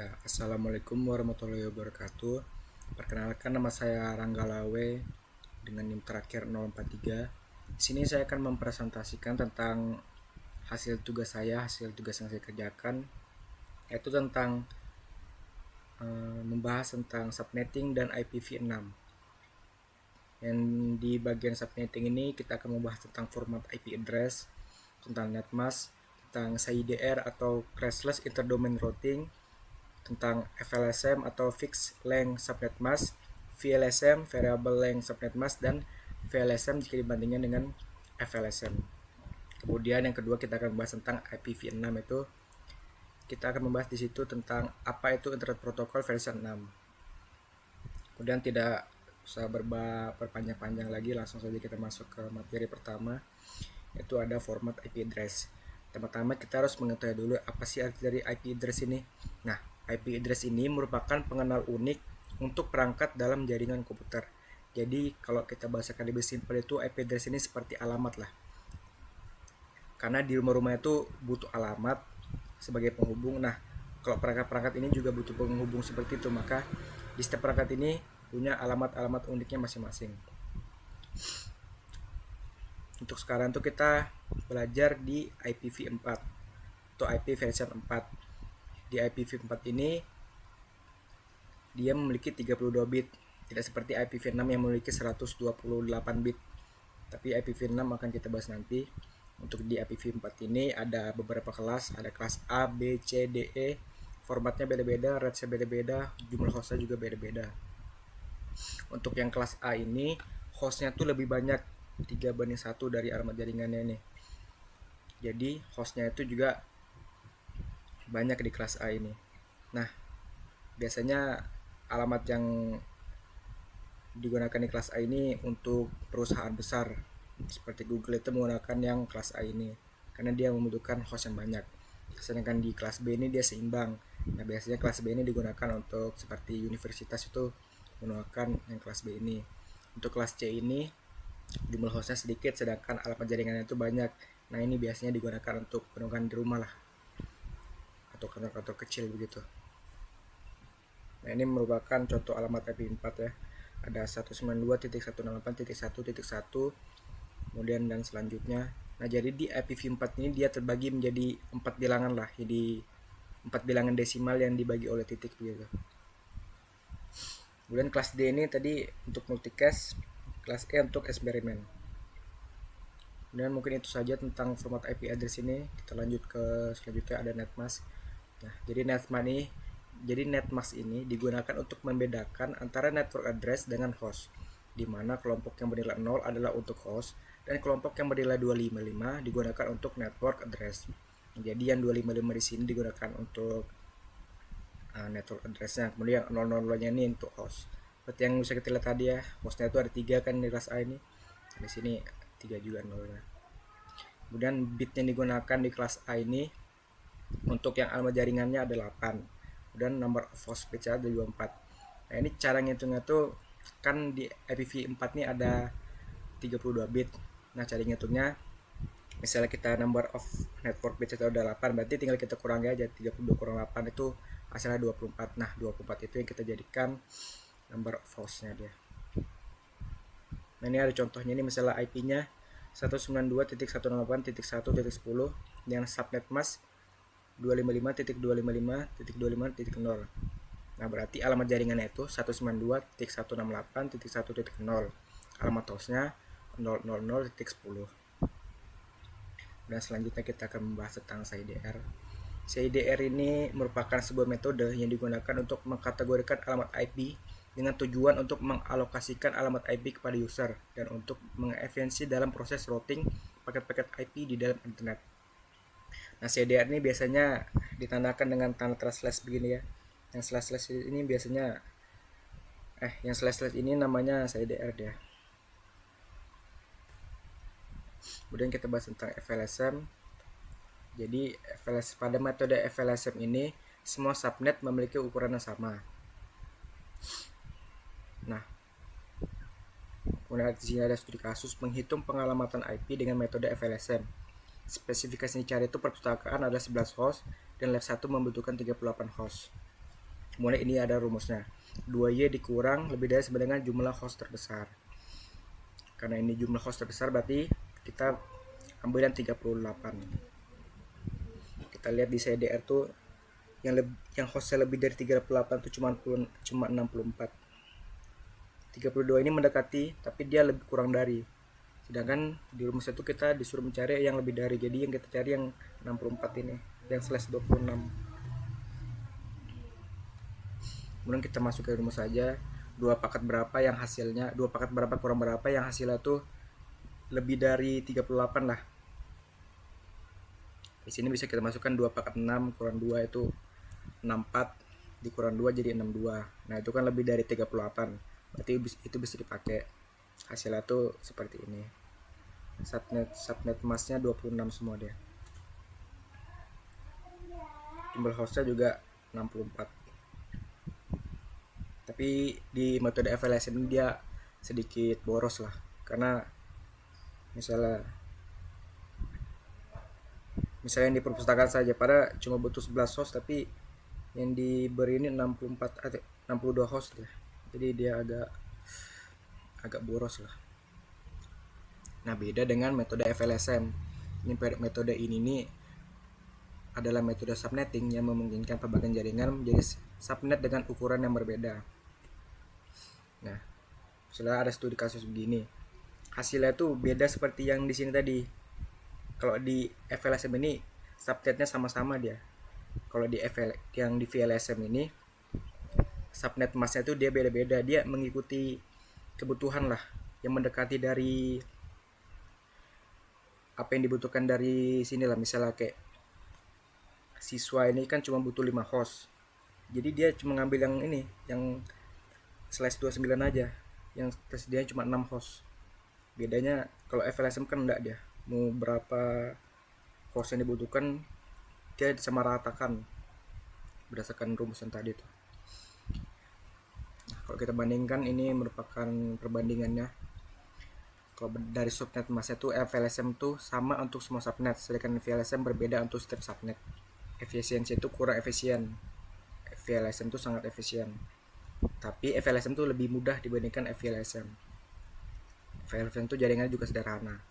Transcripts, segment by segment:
Ya, Assalamualaikum warahmatullahi wabarakatuh. Perkenalkan, nama saya Rangga Lawe dengan NIM terakhir 043. Di sini saya akan mempresentasikan tentang hasil tugas yang saya kerjakan, yaitu tentang membahas tentang subnetting dan IPv6. Yang di bagian subnetting ini kita akan membahas tentang format IP address, tentang netmask, tentang CIDR atau classless interdomain routing, tentang FLSM atau Fixed Length Subnet Mask, VLSM Variable Length Subnet Mask, dan VLSM jika dibandingkan dengan FLSM. Kemudian yang kedua kita akan membahas tentang IPv6, itu kita akan membahas di situ tentang apa itu Internet Protocol versi 6. Kemudian tidak usah berpanjang-panjang lagi, langsung saja kita masuk ke materi pertama, yaitu ada format IP address. Pertama-tama kita harus mengetahui dulu apa sih arti dari IP address ini. Nah, IP address ini merupakan pengenal unik untuk perangkat dalam jaringan komputer. Jadi kalau kita bahasakan lebih simpel, itu IP address ini seperti alamat lah. Karena di rumah-rumah itu butuh alamat sebagai penghubung. Nah, kalau perangkat-perangkat ini juga butuh penghubung seperti itu, maka di setiap perangkat ini punya alamat-alamat uniknya masing-masing. Untuk sekarang tuh kita belajar di IPv4 atau IP version 4. Di IPv4 ini dia memiliki 32 bit, tidak seperti IPv6 yang memiliki 128 bit. Tapi IPv6 akan kita bahas nanti. Untuk di IPv4 ini ada beberapa kelas, ada kelas A, B, C, D, E. Formatnya beda-beda, range-nya beda-beda, jumlah hostnya juga beda-beda. Untuk yang kelas A ini hostnya tuh lebih banyak, 3:1 dari alamat jaringannya ini. Jadi hostnya itu juga banyak di kelas A ini. Nah, biasanya alamat yang digunakan di kelas A ini untuk perusahaan besar seperti Google itu menggunakan yang kelas A ini karena dia membutuhkan host yang banyak. Sedangkan di kelas B ini dia seimbang. Nah, biasanya kelas B ini digunakan untuk seperti universitas itu menggunakan yang kelas B ini. Untuk kelas C ini jumlah hostnya sedikit sedangkan alamat jaringannya itu banyak. Nah, ini biasanya digunakan untuk penukaran di rumah lah atau kantor-kantor kecil begitu. Nah, ini merupakan contoh alamat IP4 ya. Ada 192.168.1.1, kemudian dan selanjutnya. Nah, jadi di IPv4 ini dia terbagi menjadi 4 bilangan lah. Jadi 4 bilangan desimal yang dibagi oleh titik begitu. Kemudian kelas D ini tadi untuk multicast, kelas E untuk eksperimen. Kemudian mungkin itu saja tentang format IP address ini. Kita lanjut ke selanjutnya, ada netmask. Nah, jadi netmask ini digunakan untuk membedakan antara network address dengan host, di mana kelompok yang bernilai 0 adalah untuk host dan kelompok yang bernilai 255 digunakan untuk network address. Jadi yang 255 di sini digunakan untuk network addressnya, kemudian yang 000-nya ini untuk host. Seperti yang bisa kita lihat tadi ya, hostnya itu ada 3 kan di kelas A ini. Di sini 3 juga 0-nya. Kemudian bit yang digunakan di kelas A ini untuk yang alamat jaringannya ada 8. Kemudian number of host page ada 24. Nah, ini cara ngitungnya tuh kan di IPv4 ini ada 32 bit. Nah, cara ngitungnya misalnya kita number of network bits itu ada 8, berarti tinggal kita kurangi aja, 32 kurang 8 itu hasilnya 24. Nah, 24 itu yang kita jadikan number of hostnya dia. Nah, ini ada contohnya, ini misalnya IP-nya 192.168.1.10 yang subnet mask 255.255.25.0. Nah, berarti alamat jaringannya itu 192.168.1.0. Alamat hostnya 000.10. Dan selanjutnya kita akan membahas tentang CIDR. CIDR ini merupakan sebuah metode yang digunakan untuk mengkategorikan alamat IP dengan tujuan untuk mengalokasikan alamat IP kepada user dan untuk mengefisiensi dalam proses routing paket-paket IP di dalam internet. Nah, CIDR ini biasanya ditandakan dengan tanda slash begini ya. Yang slash ini biasanya yang slash ini namanya CIDR dia. Kemudian kita bahas tentang FLSM. Jadi pada metode FLSM ini semua subnet memiliki ukuran yang sama. Nah, kemudian di sini ada studi kasus menghitung pengalamatan IP dengan metode FLSM. Spesifikasi yang dicari itu perpustakaan ada 11 host dan lab 1 membutuhkan 38 host. Kemudian ini ada rumusnya, 2Y dikurang lebih dari sama dengan jumlah host terbesar. Karena ini jumlah host terbesar berarti kita ambil yang 38. Kita lihat di CDR tuh yang hostnya lebih dari 38 tuh cuma 64. 32 ini mendekati tapi dia lebih kurang dari. Sedangkan di rumus itu kita disuruh mencari yang lebih dari. Jadi yang kita cari yang 64 ini, yang slash 26. Kemudian kita masuk ke rumus saja, 2 paket berapa yang hasilnya, 2 paket berapa kurang berapa yang hasilnya tuh lebih dari 38 lah. Di sini bisa kita masukkan 2 paket 6 kurang 2 itu 64, dikurang 2 jadi 62. Nah itu kan lebih dari 38, berarti itu bisa dipakai. Hasilnya tuh seperti ini. Subnet masknya 26 semua dia. Jumlah hostnya juga 64. Tapi di metode FLSM ini dia sedikit boros lah, karena misalnya yang di perpustakaan saja pada cuma butuh 11 host, tapi yang diberi ini 62 host ya. Jadi dia agak boros lah. Nah beda dengan metode FLSM. Ini metode ini nih adalah metode subnetting yang memungkinkan pembagian jaringan menjadi subnet dengan ukuran yang berbeda. Nah, setelah ada studi kasus begini, hasilnya tuh beda seperti yang di sini tadi. Kalau di FLSM ini subnetnya sama-sama dia. Kalau di yang di VLSM ini subnet masknya tuh dia beda-beda, dia mengikuti kebutuhan lah, yang mendekati dari apa yang dibutuhkan dari sini lah. Misalnya kayak siswa ini kan cuma butuh 5 host, jadi dia cuma ngambil yang ini, yang slash 29 aja, yang tersedia cuma 6 host. Bedanya kalau FLSM kan enggak, dia mau berapa host yang dibutuhkan dia disamaratakan berdasarkan rumusan tadi tuh. Nah, kalau kita bandingkan, ini merupakan perbandingannya. Kalau dari subnet masnya tuh FLSM tuh sama untuk semua subnet, sedangkan VLSM berbeda untuk setiap subnet. Efisiensi itu kurang efisien. VLSM tuh sangat efisien, tapi FLSM tuh lebih mudah dibandingkan VLSM. VLSM tuh jaringannya juga sederhana,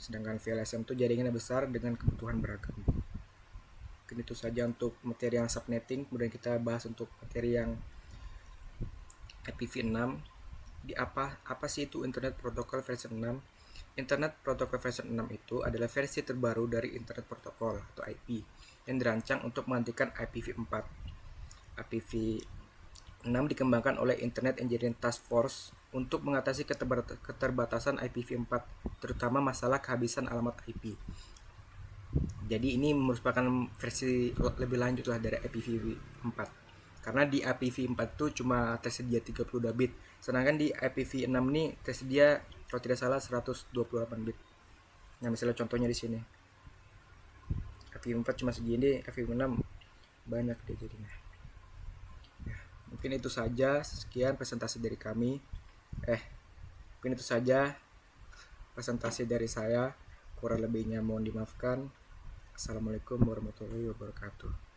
sedangkan VLSM tuh jaringannya besar dengan kebutuhan beragam. Mungkin itu saja untuk materi yang subnetting. Kemudian kita bahas untuk materi yang IPv6. Di apa sih itu Internet Protocol versi 6? Internet Protocol versi 6 itu adalah versi terbaru dari Internet Protocol atau IP yang dirancang untuk menggantikan IPv4. IPv6 dikembangkan oleh Internet Engineering Task Force untuk mengatasi keterbatasan IPv4, terutama masalah kehabisan alamat IP. Jadi ini merupakan versi lebih lanjut lah dari IPv4. Karena di IPv4 tuh cuma tersedia 32 bit, sedangkan di IPv6 ini tersedia kalau tidak salah 128 bit. Nah, misalnya contohnya di sini. IPv4 cuma segini, IPv6 banyak deh jadinya. Ya, mungkin itu saja, sekian presentasi dari kami. Mungkin itu saja presentasi dari saya. Kurang lebihnya mohon dimaafkan. Assalamualaikum warahmatullahi wabarakatuh.